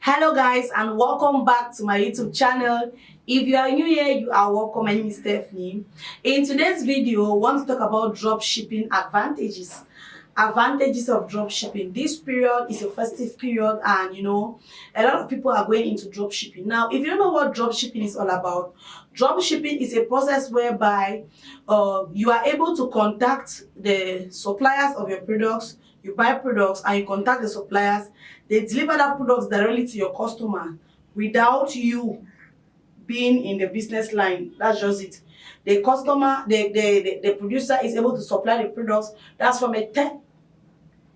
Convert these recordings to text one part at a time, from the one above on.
Hello guys, and welcome back to my YouTube channel. If you are new here, you are welcome. My name is Stephanie. In today's video, I want to talk about drop shipping advantages. Advantages of drop shipping. This period is a festive period, and a lot of people are going into drop shipping. Now, if you don't know what drop shipping is all about, drop shipping is a process whereby you are able to contact the suppliers of your products. You buy products and you contact the suppliers. They deliver that products directly to your customer without you being in the business line. That's just it. The customer, the producer is able to supply the products. That's from a third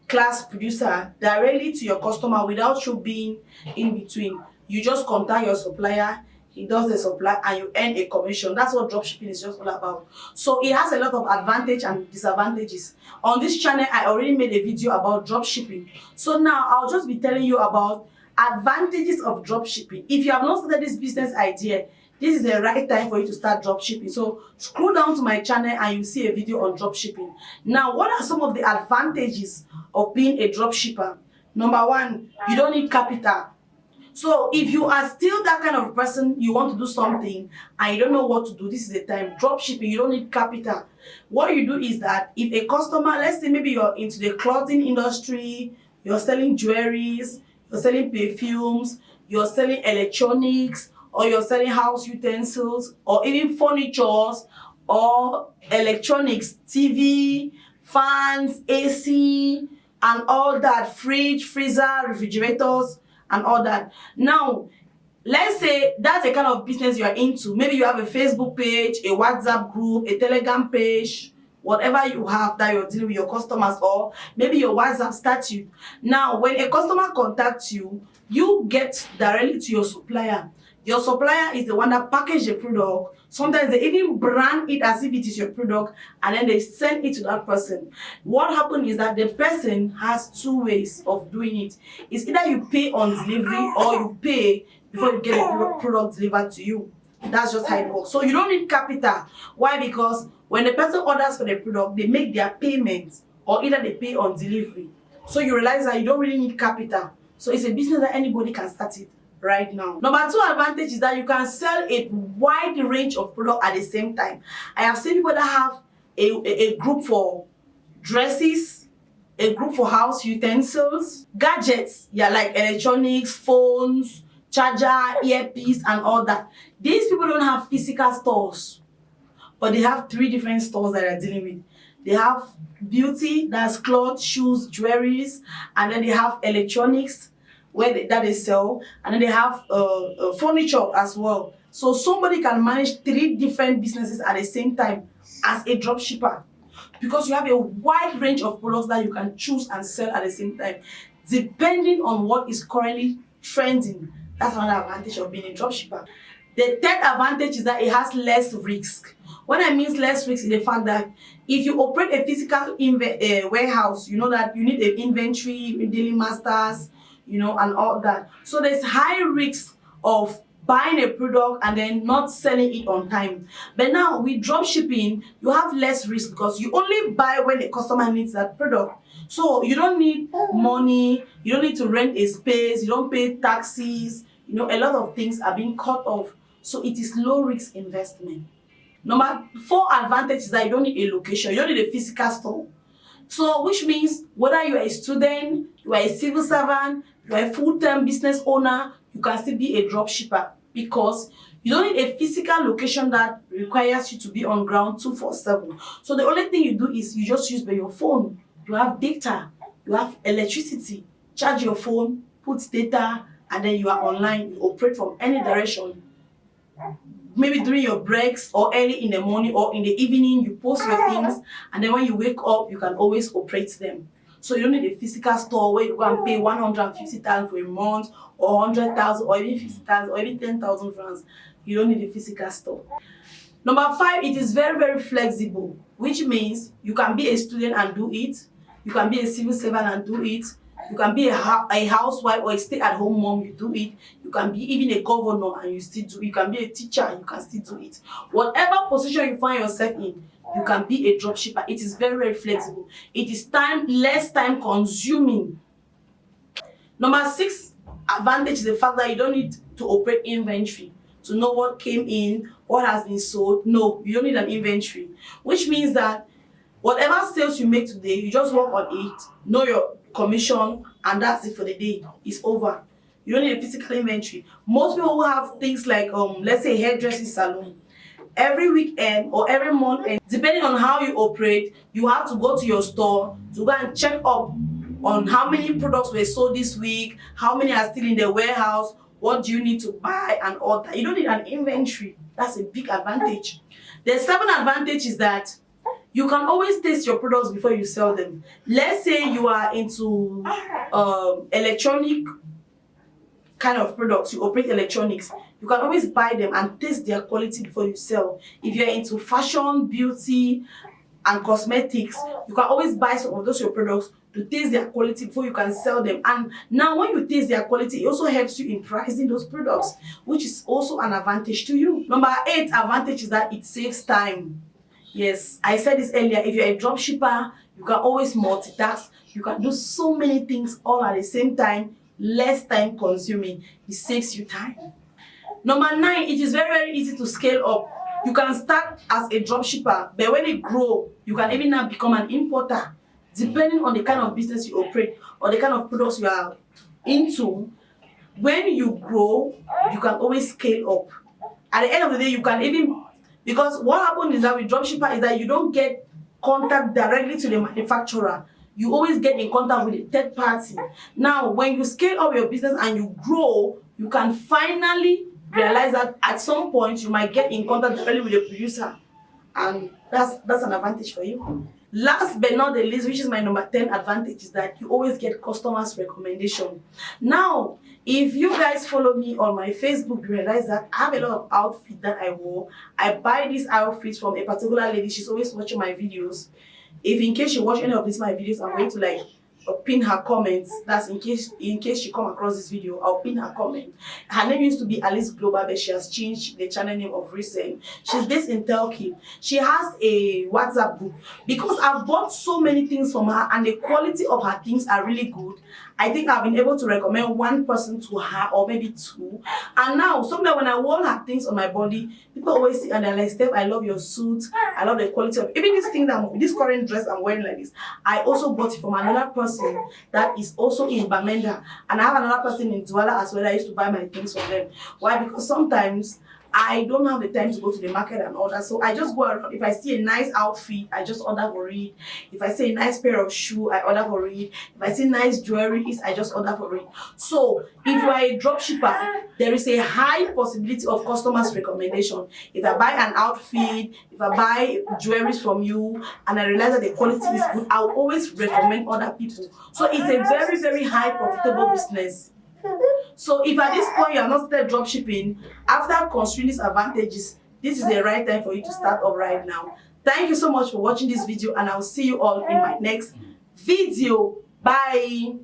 class producer directly to your customer without you being in between. You just contact your supplier, he does the supply, and you earn a commission. That's what dropshipping is just all about. So it has a lot of advantage and disadvantages. On this channel, I already made a video about dropshipping. So now I'll just be telling you about advantages of dropshipping. If you have not started this business idea, this is the right time for you to start dropshipping. So scroll down to my channel and you see a video on dropshipping. Now, what are some of the advantages of being a dropshipper? Number one, you don't need capital. So if you are still that kind of person, you want to do something and you don't know what to do, this is the time. Dropshipping, you don't need capital. What you do is that if a customer, let's say maybe you're into the clothing industry, you're selling jewelries, you're selling perfumes, you're selling electronics, or you're selling house utensils, or even furniture, or electronics, TV, fans, AC, and all that, fridge, freezer, refrigerators, and all that. Now, let's say that's the kind of business you are into. Maybe you have a Facebook page, a WhatsApp group, a Telegram page, whatever you have that you're dealing with your customers, or maybe your WhatsApp status. Now, when a customer contacts you, you get directly to your supplier. Your supplier is the one that package the product. Sometimes they even brand it as if it is your product, and then they send it to that person. What happens is that the person has two ways of doing it. It's either you pay on delivery or you pay before you get the product delivered to you. That's just how it works. So you don't need capital. Why? Because when the person orders for the product, they make their payments, or either they pay on delivery. So you realize that you don't really need capital. So it's a business that anybody can start it right now. Number two advantage is that you can sell a wide range of products at the same time. I have seen people that have a group for dresses, a group for house utensils, gadgets, like electronics, phones, charger, earpiece, and all that. These people don't have physical stores, but they have three different stores that they're dealing with. They have beauty, that's clothes, shoes, jewelries, and then they have electronics, that they sell, and then they have furniture as well. So somebody can manage three different businesses at the same time as a drop shipper, because you have a wide range of products that you can choose and sell at the same time, depending on what is currently trending. That's another advantage of being a drop shipper. The third advantage is that it has less risk. What I mean less risk is the fact that if you operate a physical warehouse, you know that you need an inventory, dealing masters, and all that. So there's high risk of buying a product and then not selling it on time. But now with drop shipping, you have less risk because you only buy when the customer needs that product. So you don't need money, you don't need to rent a space, you don't pay taxes, a lot of things are being cut off. So it is low risk investment. Number four advantage is that you don't need a location, you don't need a physical store. So which means whether you are a student, you are a civil servant, you are a full-time business owner, you can still be a drop shipper, because you don't need a physical location that requires you to be on ground 24/7. So the only thing you do is you just use your phone. You have data, you have electricity, charge your phone, put data, and then you are online. You operate from any direction. Maybe during your breaks or early in the morning or in the evening, you post your things, and then when you wake up, you can always operate them. So you don't need a physical store where you go and pay 150,000 for a month, or 100,000, or even 50,000, or even 10,000 francs. You don't need a physical store. Number five, it is very, very flexible, which means you can be a student and do it. You can be a civil servant and do it. You can be a housewife or a stay-at-home mom, you do it. You can be even a governor and you still do it. You can be a teacher and you can still do it. Whatever position you find yourself in, you can be a dropshipper. It is very, very flexible. It is less time consuming. Number six advantage is the fact that you don't need to operate inventory to know what came in, what has been sold. No, you don't need an inventory, which means that whatever sales you make today, you just work on it, know your commission, and that's it for the day. It's over. You don't need a physical inventory. Most people who have things like let's say hairdressing salon, every weekend or every month, and depending on how you operate, you have to go to your store to go and check up on how many products were sold this week, how many are still in the warehouse, what do you need to buy, and all that. You don't need an inventory. That's a big advantage. The second advantage is that you can always taste your products before you sell them. Let's say you are into electronic kind of products, you operate electronics, you can always buy them and taste their quality before you sell. If you're into fashion, beauty, and cosmetics, you can always buy some of those your products to taste their quality before you can sell them. And now when you taste their quality, it also helps you in pricing those products, which is also an advantage to you. Number 8 advantage is that it saves time. Yes, I said this earlier, if you're a drop shipper, you can always multitask. You can do so many things all at the same time, less time consuming. It saves you time. Number 9, it is very, very easy to scale up. You can start as a drop shipper, but when you grow, you can even now become an importer. Depending on the kind of business you operate or the kind of products you are into, when you grow, you can always scale up. At the end of the day, you can even, because what happens is that with dropshipper is that you don't get contact directly to the manufacturer. You always get in contact with a third party. Now, when you scale up your business and you grow, you can finally realize that at some point you might get in contact directly with the producer, and that's an advantage for you. Last but not the least, which is my number 10 advantage, is that you always get customers' recommendation. Now, if you guys follow me on my Facebook, you realize that I have a lot of outfits that I wore. I buy these outfits from a particular lady. She's always watching my videos. If in case you watch any of these my videos, I'm going to like pin her comments. That's in case she come across this video, I'll pin her comment. Her name used to be Alice Global, but she has changed the channel name of recent. She's based in Turkey. She has a WhatsApp group. Because I've bought so many things from her and the quality of her things are really good, I think I've been able to recommend one person to her, or maybe 2. And now, sometimes when I wear her things on my body, people always see and they're like, Steph, I love your suit. I love the quality of even this thing this current dress I'm wearing like this. I also bought it from another person that is also in Bamenda. And I have another person in Douala as well. I used to buy my things from them. Why? Because sometimes I don't have the time to go to the market and order. So I just go around. If I see a nice outfit, I just order for it. If I see a nice pair of shoes, I order for it. If I see nice jewelry, I just order for it. So if you are a drop shipper, there is a high possibility of customers' recommendation. If I buy an outfit, if I buy jewelry from you, and I realize that the quality is good, I'll always recommend other people. So it's a very, very high profitable business. So if at this point you are not started drop shipping, after considering these advantages, this is the right time for you to start up right now. Thank you so much for watching this video, and I'll see you all in my next video. Bye.